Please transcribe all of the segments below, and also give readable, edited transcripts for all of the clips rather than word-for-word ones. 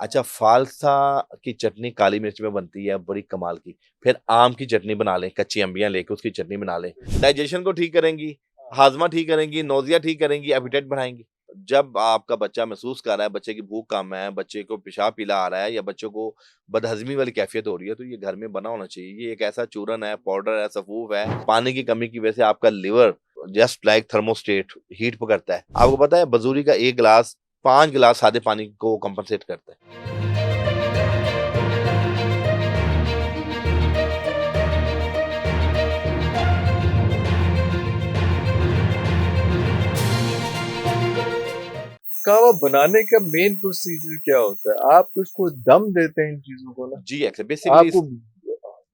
अच्छा, फालसा की चटनी काली मिर्च में बनती है बड़ी कमाल की। फिर आम की चटनी बना लें, कच्ची अंबियाँ लेके उसकी चटनी बना लें। डाइजेशन को ठीक करेंगी, हाज़मा ठीक करेंगी, नौज़िया ठीक करेंगी, एपेटाइट बढ़ाएँगी। जब आपका बच्चा महसूस कर रहा है, बच्चे की भूख कम है, बच्चे को पेशाब पीला आ रहा है या बच्चों को बदहज़मी वाली कैफ़ियत हो रही है, तो ये घर में बना होना चाहिए। ये एक ऐसा चूरन है, पाउडर है, सफ़ूफ है, पानी की कमी की वजह से आपका liver just like thermostat heat पकड़ता है। आपको पता है बजूरी का 1 गिलास 5 गिलास सादे पानी को कंपनसेट करता है। कहवा बनाने का मेन प्रोसीजर क्या होता है? आप उसको दम देते हैं इन चीजों को ना, जी, एक्चुअली बेसिकली आपको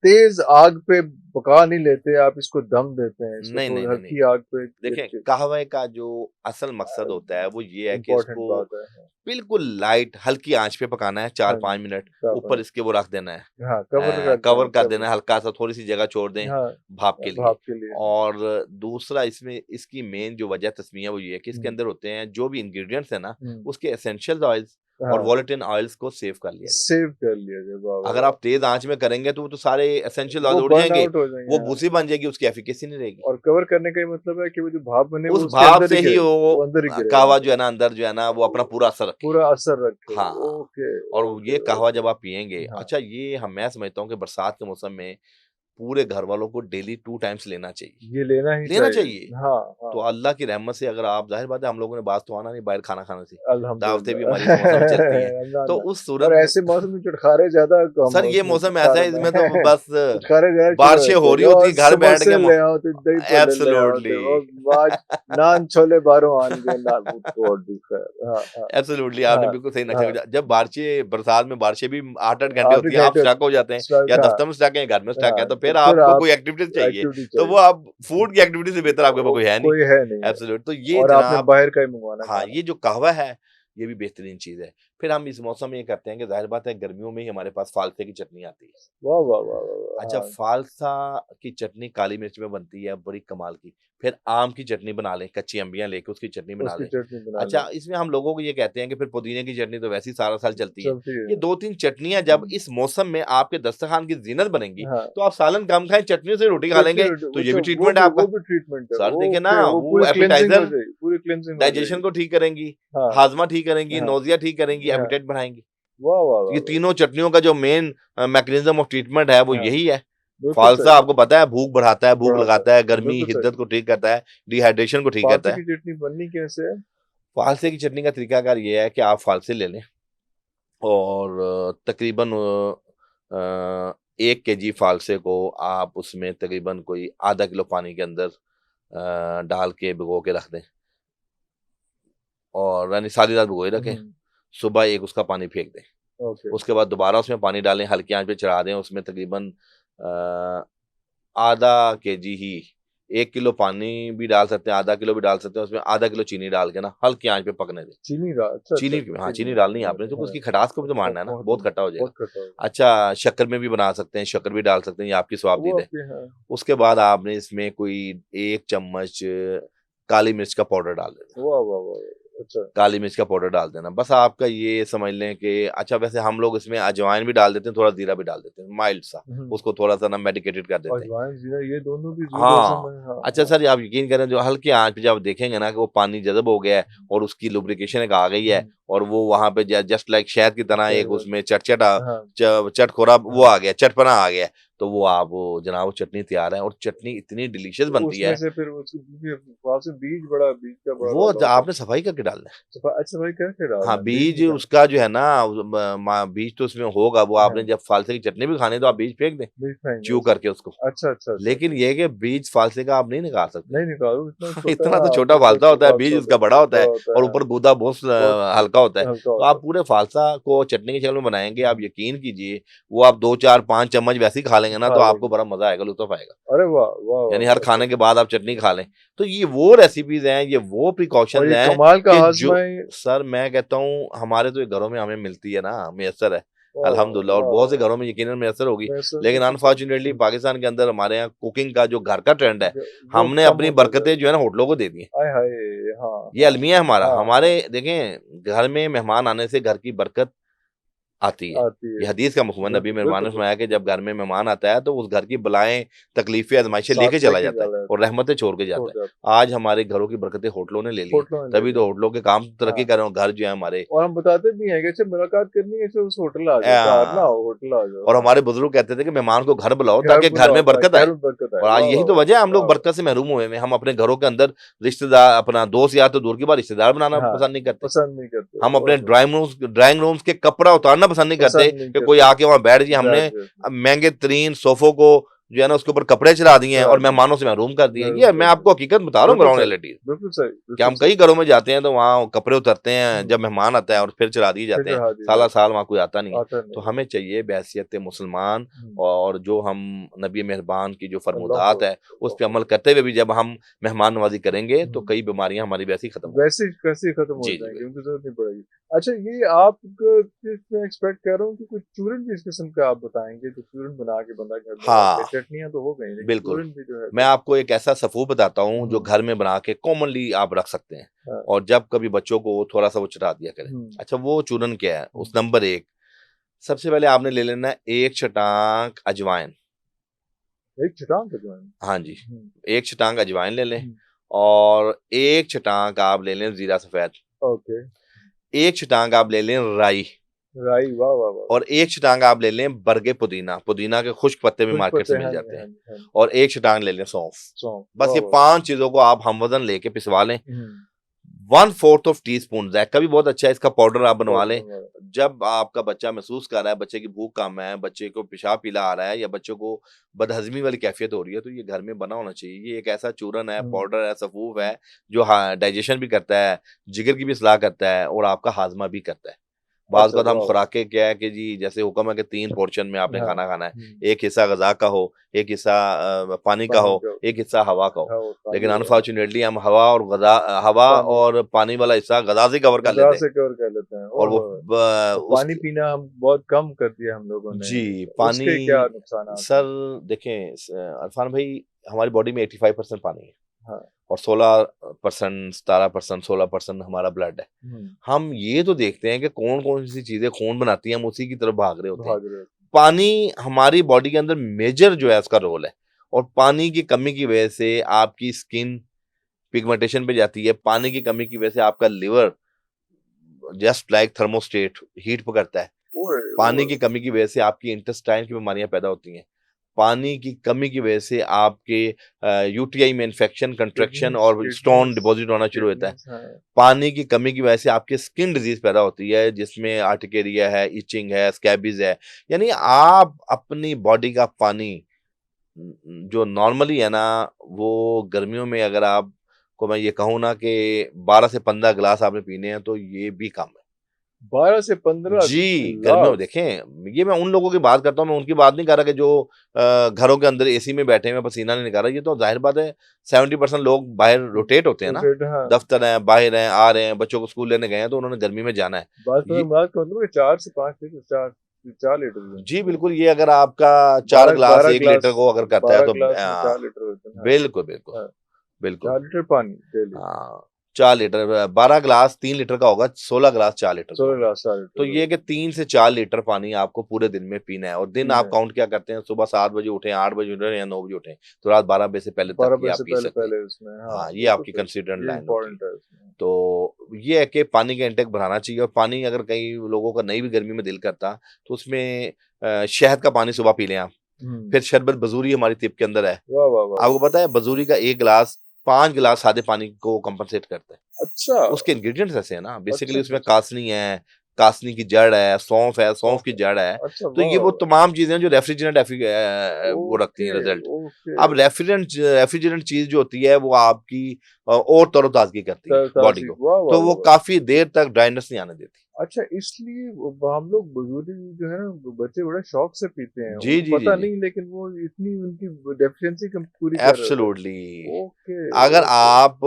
तेज आग पे पका नहीं लेते, आप इसको दम देते हैं, इसको नहीं, नहीं, थोड़ी नहीं, नहीं। हल्की आग पे। देखें, कहवे का जो असल मकसद होता है वो ये है कि इम्पोर्टेंट इसको बात है। बिल्कुल लाइट हल्की आंच पे पकाना है हाँ 4-5 जी, मिनट, कवर। ऊपर इसके वो रख देना है, हाँ, कवर कर कवर दें, कर कवर। देना है, हल्का-सा थोड़ी-सी जगह छोड़ दें हाँ, भाप के लिए। भाप के लिए। और दूसरा इसमें इसकी मेन जो वजह तस्मीया वो ये है कि इसके हुँ, अंदर होते हैं जो भी इंग्रीडिएंट्स हैं ना, हुँ, उसके एसेंशियल ऑयल्स और हाँ, वोलेटिल ऑयल्स को सेव कर लिया जाए। सेव कर लिया जाए, वाह, वाह, अगर वाह! आप तेज़ आँच में करेंगे तो वो तो सारे एसेंशियल ऑयल वो उड़ बर्न जाएँगे, आउट हो जाएँगे, वो हाँ। भूसी बन जाएगी, उसकी एफिकेसी नहीं रहेगी। और कवर करने का ये मतलब है कि वो जो भाप बने उस वो उसके भाप अंदर ही से ही गिरे, वो वो अंदर ही गिरे कहवा अंदर। जो है ना अंदर जो है ना वो अपना पूरा असर रखे। पूरा असर रखे। हाँ, ओके, और ये ओके, कहवा ओके। जब आप पिएँगे हाँ, अच्छा ये मैं समझता हूँ कि बरसात के मौसम में पूरे घर वालों को डेली 2 टाइम्स लेना चाहिए। ये लेना ही लेना चाहिए। चाहिए। हाँ, हाँ। तो अल्लाह की रहमत से अगर आप ज़ाहिर बात है हम लोगों ने बाज़ तो आना नहीं बाहर खाना खाने से। दावतें भी हमारी इस मौसम में चलती हैं। ना, तो ना। उस सूरत और में ऐसे मौसम में चटखारे ज़्यादा कम सर हो ये उसमें मौसम ऐसा चटखारे है में। इसमें तो बस चटखारे ज़्यादा शुरू हो बारिशें जाते हो हैं। रही लो होती हैं घर बैठ के समोसे ले आओ तो दही भल्ले ले आओ एब्सोल्युटली। तो वो आज नान छोले बाहरों आਣगे ना वो तो और भी खैर। हाँ, हाँ। एब्सोल्युटली आपने हाँ, बिल्कुल सही नक्शा हाँ। जब बारिशें बरसात में बारिशें भी 8-8 घंटे 8 होती हैं, आप घंटे स्टक हो जाते हैं स्ट्रक या हाँ, दफ्तर में स्टक हैं, या घर में स्टक हाँ। हैं, तो तो फिर फिर आपको आप कोई एक्टिविटीज़ चाहिए। एक्टिविटी तो वो चाहिए। आप फूड की एक्टिविटी से बेहतर आपके पास कोई है नहीं। कोई है नहीं है। एब्सोल्यूट तो ये और आपने जनाब बाहर का ही मँगवाना हाँ, खाना। ये जो कहवा है, ये भी बेहतरीन चीज़ है। फिर हम इस मौसम में ये करते हैं कि ज़ाहिर बात है गर्मियों में ही हमारे पास फालसे की चटनी आती है। वाह, वाह, वाह, वाह, वाह! अच्छा, हाँ। फालसा की चटनी काली मिर्च में बनती है बड़ी कमाल की। फिर आम की चटनी बना लें, कच्ची अंबियाँ लेके उसकी चटनी बना उसकी लें। चटनी बना लें। अच्छा, इसमें हम लोगों को ये कहते हैं कि फिर पुदीने की चटनी तो वैसे ही सारा साल चलती है। चलती है। ये 2-3 चटनियाँ जब हुँ। इस मौसम में आपके दस्तरख़्वान की ज़ीनत बनेंगी, हाँ। तो आप सालन कम खाएँ, चटनियों से रोटी खा चटनी लेंगे, रोटी तो वो ये तो भी ट्रीटमेंट है वो आपका। भी ट्रीटमेंट है। सर देखिए ना, ओके, वो वो पूरी क्लींजिंग हो एपेटाइज़र जाएगी, पूरी क्लींजिंग हो डाइजेशन जाएगी। को ठीक करेंगी, हाँ, हाज़मा ठीक करेंगी, हाँ, नौज़िया ठीक करेंगी, हाँ। एपेटाइट बढ़ाएँगी। वाह, वाह, तो वाह, ये वाह! तीनों चटनियों का जो मेन मैकेनिज़्म ऑफ ट्रीटमेंट है, वो हाँ, यही है। बिल्कुल फ़ालसा सही। आपको पता है भूख बढ़ाता है, भूख बढ़ाता लगाता है, है। गर्मी, बिल्कुल हिद्दत सही। को ठीक करता है, डिहाइड्रेशन को ठीक फालसे करता है। की चटनी बननी कैसे है? फ़ालसे की चटनी का तरीकाकार ये है कि आप फ़ालसे ले लें और तकरीबन 1 केजी फ़ालसे को आप उसमें तकरीबन कोई आधा किलो पानी के अंदर डाल के भिगो के रख दें और यानी सारी रात भिगोए रखें। हुँ, सुबह एक उसका पानी फेंक दें। ओके। उसके बाद दोबारा उसमें पानी डालें, हल्की आँच पे चढ़ा दें, उसमें तकरीबन अ, आधा केजी ही 1 किलो पानी भी डाल सकते हैं, आधा किलो भी डाल सकते हैं, उसमें आधा किलो चीनी डाल के ना हल्की आँच पे पकने दें। चीनी का अच्छा, अच्छा, चीनी अच्छा, हाँ, चीनी चीनी का डालनी है चीनी आपने का क्योंकि हाँ। उसकी खटास को भी तो बहुत मारना है ना, बहुत बहुत खट्टा हो जाएगा। बहुत खट्टा होगा। अच्छा, शक्कर में भी बना सकते हैं, शक्कर भी डाल सकते हैं, ये आपकी वो स्वाबदीद है। आपके हाँ, उसके बाद आपने इसमें कोई 1 चम्मच काली मिर्च का पाउडर डाल देना। वाह, वाह, वाह! वाह, अच्छा। काली मिर्च का पाउडर डाल देना। बस आपका ये समझ लें कि अच्छा वैसे हम लोग इसमें अजवाइन भी डाल देते हैं, थोड़ा ज़ीरा भी डाल देते हैं, माइल्ड सा। हुँ। उसको थोड़ा-सा ना मेडिकेटेड कर देते हैं। अजवाइन, जीरा ये दोनों भी ज़रूर हाँ। मौसम में हाँ, अच्छा हाँ। सर, आप यकीन करें जो हल्की आँच पे जब आप देखेंगे ना कि वो पानी जज़ब हो गया है और उसकी लुब्रिकेशन एक आ गई है हुँ, और वो वहाँ पे जस्ट लाइक शहद की तरह सही एक बात। उसमें चटचटा हाँ, चटखोरा वो हाँ। आ गया, चटपना आ गया है। तो वो आप वो जनाब वो चटनी तैयार है और चटनी इतनी डिलीशियस तो बनती उसमें है, से फिर उसकी क्योंकि वहाँ से बीज का बड़ा वो रौला होता है। आपने सफाई करके डालना है। अच्छा भाई कैसे हाँ, डालना है? बीज बीज निकाल उसका जो है ना बीज तो उसमें होगा, वो आपने हाँ, जब फालसे की चटनी भी खानी है तो आप बीज फेंक दें, बीज खाएँगे च्यू उसका। करके उसको। अच्छा, अच्छा, अच्छा, लेकिन अच्छा। ये है कि बीज फालसे का आप नहीं निकाल सकते। नहीं निकालो इतना छोटा इतना तो छोटा आपके पास फालसा तो होता है, बीज फालसा होता उसका है, बड़ा बहुत होता बड़ा है होता और है, ऊपर हाँ। गूदा बहुत बहुत हल्का होता है। हल्का तो होता आप है। पूरे फालसा को चटनी की शक्ल में बनाएँगे, आप हुँ, यकीन कीजिए, वो आप 2, 4, 5 चम्मच वैसे ही खा लेंगे ना खा तो आपको लेंगे। बड़ा मज़ा आएगा, लुत्फ़ आएगा। अरे वाह! वाह, वाह, यानी हर वाह! अच्छा, खाने के अच्छा। बाद आप चटनी खा लें। तो ये वो रेसिपीज़ हैं, ये वो और प्रिकॉशंस ये हैं कमाल का कि जो हाज़मा है सर मैं कहता हूँ हमारे तो ये घरों में हमें मिलती है ना, मैसर है, वाह, वाह, अल्हम्दुलिल्लाह और वाह, बहुत से वाह! घरों में यकीनन मैसर होगी। वैसे लेकिन बिल्कुल सही। अनफॉर्चुनेटली हुँ, पाकिस्तान के अंदर हमारे यहाँ कुकिंग का जो घर का ट्रेंड है, वो हमने कम अपनी होता जा बरकतें रहा जो है ना होटलों को दे दी हैं। है। आय हाय! हाँ, ये हाँ। अलमिया है हमारा। हाँ, हमारे हाँ। देखें घर में मेहमान आने से घर की बरकत आती है। आती ये है। हदीस का मफ़हूम है, नबी मेहमान ने बिल्कुल फरमाया कि जब घर में मेहमान आता है तो उस घर की बलाएं, तकलीफें, आजमाइशें साथ लेके चला लेके जाता है चला और जाता है, रहमतें छोड़ के छोड़ जाता है। जाता आज हमारे घरों की बरकतें होटलों ने ले ली है, हैं, होटलों में ले तभी लिया। तो होटलों के काम तरक्की हाँ, कर रहे हैं, घर जो है हमारे और हम बताते भी हैं कि अच्छा मुलाकात करनी है, अच्छा उस होटल आ जाओ, घर ना अ, आओ, होटल आ जाओ। और हाँ, हमारे बुजुर्ग कहते थे कि मेहमान को घर बुलाओ घर ताकि घर बुलाओ में बरकत घर आए। में बरकत आए। और आज वाह यही वाह तो वाह वजह है हम लोग वाह वाह। बरकत से महरूम हुए हैं। हम अपने घरों के अंदर रिश्तेदार, अपना दोस्त यार तो दूर की बात, रिश्तेदार बनाना हाँ, पसंद नहीं करते। पसंद नहीं करते। हम अपने ओह, ड्राइंग रूम्स के कपड़ा उतारना पसंद नहीं करते पसंद नहीं कि कोई करते। आके वहां बैठ जाए। हमने बैठ जाते, अब महंगे तरीन सोफों को जो है ना उसके ऊपर कपड़े चढ़ा दिए हैं चढ़ा और दिए, मेहमानों से महरूम कर दिए। महरूम ये कर मैं दिए। आपको हकीकत बता रहा हूँ, बिल्कुल ग्राउंड सही, रियलिटी। बिल्कुल सही, कि बिल्कुल हम सही। कई घरों में जाते हैं तो वहाँ कपड़े उतरते हैं हुँ, जब मेहमान आता है और फिर चढ़ा दिए फिर जाते हैं। चढ़ा दिया साला जाता साल वहाँ कोई आता नहीं है, है। आता तो नहीं है। हमें चाहिए बहैसियत मुसलमान, हुँ, और जो हम नबी मेहरबान की जो अल्लाहु फरमुदात है उस पे अल्लाहु अमल करते हुए भी जब हम मेहमान नवाजी करेंगे तो हुँ। कई बीमारियां हमारी वैसे ही खत्म होंगी। वैसे कैसे ही खत्म हो जी जी जाएँगे, बिल्कुल। उनकी ज़रूरत नहीं पड़ेगी। अच्छा, ये आप मैं एक्सपेक्ट कर रहा हूँ कि कुछ चूरन भी इस किस्म का आप बताएँगे, जो चूरन बना के बंदा घर में रखे। हाँ चटनियाँ तो हो गई, लेकिन बिल्कुल। चूरन भी जो है मैं कुछ। आपको एक ऐसा सफ़ूफ बताता हूँ जो हुँ, घर में बना के कॉमनली आप रख सकते हैं, हाँ, और जब कभी बच्चों को थोड़ा सा वो चटा दिया करें। हुँ, अच्छा, वो चूरन क्या है? हुँ। उस नंबर एक, सबसे पहले आपने ले लेना है 1 छटाक अजवाइन। एक छटाक अजवाइन। हाँ जी, हुँ, 1 छटाक अजवाइन ले लें, हुँ, और 1 छटाक आप ले लें ज़ीरा सफ़ेद, ओके। 1 छटाक आप ले लें राई, राई, वाह, वाह, वाह! और 1 छटाक आप ले लें बरगे पुदीना। पुदीना के खुश्क पत्ते भी खुश मार्केट पत्ते, से मिल हाँ जी, जाते हाँ हैं। जी, हाँ जी। और 1 छटाक ले लें सौंफ। सौंफ, बस वाह, ये वाह, वाह! 5 चीज़ों को आप हमवज़न लेके पिसवा लें। हुँ, 1/4 ऑफ टी-स्पून ज़ैक का भी बहुत अच्छा है, इसका पाउडर आप बनवा पाउडर लें। बनवा जब आपका बच्चा महसूस कर रहा है, बच्चे की भूख कम है, बच्चे को पेशाब पीला आ रहा है, या बच्चों को बदहज़मी वाली कैफ़ियत हो रही है, तो ये घर में बना होना चाहिए। ये एक ऐसा चूरन है, हुँ, पाउडर है, सफ़ूफ है, जो हाँ, डाइजेशन भी करता है, जिगर की भी इस्लाह करता है और आपका हाज़मा भी करता है। बाज़ अच्छा, औक़ात हम वाह! खुराकें क्या है कि जी जैसे हुक्म है कि 3 पोर्शन में आपने हाँ, खाना खाना है। हुँ, एक हिस्सा ग़िज़ा का हो, एक हिस्सा पानी का पानी हो, का, एक हिस्सा हवा का हो। हाँ, वो पानी लेकिन वाला, हाँ, अनफॉर्चुनेटली हम हवा पानी और पानी वाला हिस्सा ग़िज़ा से कवर कर गज़ा लेते हैं, से कवर कर लेते हैं। और वो ओहो! ब और उस पानी पीना हम बहुत कम कर दिया हम लोगों ने। जी, पानी उसके क्या नुकसानात सर हैं? देखें अरफ़ान भाई, हमारी बॉडी में 85% पानी है, हाँ, और 16%, 17%, 16% हमारा ब्लड है। हुँ, हम ये तो देखते हैं कि कौन-कौन सी चीज़ें खून बनाती हैं, हम उसी की तरफ भाग रहे होते हैं। भाग रहे हैं। पानी हमारी बॉडी के अंदर मेजर जो है उसका रोल है, और पानी की कमी की वजह से आपकी स्किन पिगमेंटेशन पे जाती है। पानी की कमी की वजह से आपका liver just like thermostat heat पकड़ता है। ओए! पानी ओए! की कमी की वजह से आपकी इंटेस्टाइन की बीमारियां पैदा होती हैं। पानी की कमी की वजह से आपके यूटीआई में इन्फेक्शन, कंट्रैक्शन किडनीज़ और स्टोन किडनीज़ डिपॉजिट होना शुरू होता है। किडनीज़, हाँ। पानी की कमी की वजह से आपके स्किन डिजीज पैदा होती है, जिसमें आर्टिकेरिया है, इचिंग है, स्कैबीज है। यानी आप अपनी बॉडी का पानी जो नॉर्मली है ना, वो गर्मियों में अगर आपको मैं ये कहूँ ना कि 12 से 15 गिलास आपने पीने हैं तो ये भी कम है। 12 से 15 जी, गर्मियों में गिलास। देखें, ये मैं उन लोगों की बात करता हूँ, मैं उनकी बात नहीं कर रहा कि जो घरों के अंदर एसी में बैठे हुए हैं, पसीना नहीं निकाल रहा। ये तो ज़ाहिर बात है 70% लोग बाहर रोटेट होते हैं ना, रोटेट, हाँ। दफ्तर हैं, बाहर हैं, आ रहे हैं, बच्चों को स्कूल लेने गए हैं, तो उन्होंने गर्मी में जाना है। ये बात का मतलब है 4 से 5 लीटर, 4 लीटर जो जी, है। बिल्कुल, ये अगर आपका 4 12 गिलास 12 1 ग्लास, लीटर को अगर करता है 12 तो ग्लास में 4 लीटर होते हैं। हाँ, बिल्कुल, बिल्कुल, हाँ, बिल्कुल। 4 लीटर पानी डेली। हाँ, 4 लीटर 12 गिलास 3 लीटर का होगा, 16 गिलास 4 लीटर के 16 होंगे। ग्लास 4 लीटर तो का ये है कि होता 3 से 4 लीटर पानी आपको पूरे दिन में पीना है, और दिन पीना आप है। काउंट क्या करते हैं, सुबह 7 बजे उठें, 8 बजे उठें या 9 बजे उठें, तो रात 12 बजे से पहले तक 12 ये बजे आप से पी पहले सकते हैं। पहले उसमें, हाँ, हाँ, ये बिल्कुल आपकी सही। कंसीडर्ड ये लाइन होती है। इम्पोर्टेंट है उसमें। तो ये है कि पानी का इंटेक बढ़ाना चाहिए, और पानी अगर कई लोगों का नहीं भी गर्मी में दिल करता, तो उसमें शहद का पानी सुबह पी लें आप। हुँ। फिर शरबत बजूरी हमारी तिब के अंदर है। वाह, वाह, वाह, आपको वाह! पता है बजूरी का 1 गिलास 5 गिलास सादे पानी को कंपनसेट करता है। अच्छा! उसके इंग्रीडिएंट्स ऐसे हैं ना, अच्छा, बेसिकली अच्छा, उसमें अच्छा। कासनी है, कासनी की जड़ है, सौंफ की सॉफ्ट है। जड़ है। अच्छा, तो वाह, ये वो वाह, वाह! तमाम चीज़ें हैं जो रेफ्रिजरेंट वो रखती ओके, हैं रिज़ल्ट। ओके। अब रेफ्रिजरेंट चीज़ जो होती है वो आपकी और तरोताज़गी करती है बॉडी ताज़ी, को। वाह, वाह, तो वो वाह, वाह! काफ़ी देर तक ड्राइनेस नहीं आने देती। अच्छा, इसलिए हम लोग बुजुर्ग जो है ना, बच्चे बड़े शौक से पीते हैं। जी, उनको जी, जी, पता जी। नहीं, लेकिन वो इतनी उनकी डेफिशिएंसी कम पूरी कर रहे होते हैं। एब्सोल्युटली। ओके, अगर ओके। आप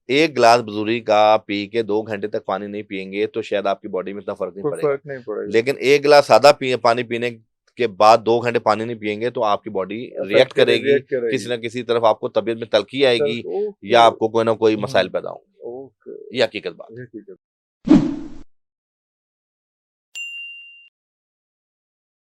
1 गिलास बजूरी का पी के 2 घंटे तक पानी नहीं पिएँगे, तो शायद आपकी बॉडी में इतना फ़र्क नहीं कोई पड़ेगा। फ़र्क नहीं पड़ेगा। लेकिन 1 गिलास सादा पानी पीने के बाद 2 घंटे पानी नहीं पिएँगे, तो आपकी बॉडी अफ़ेक्ट रिएक्ट करे करेगी, रिएक्ट किसी करेगी। न किसी तरफ आपको तबीयत में तल्ख़ी आएगी, ओके। या आपको कोई ना कोई हुँ, मसाइल पैदा होंगे। ओके। ये हकीकत बात है। ये ठीक है।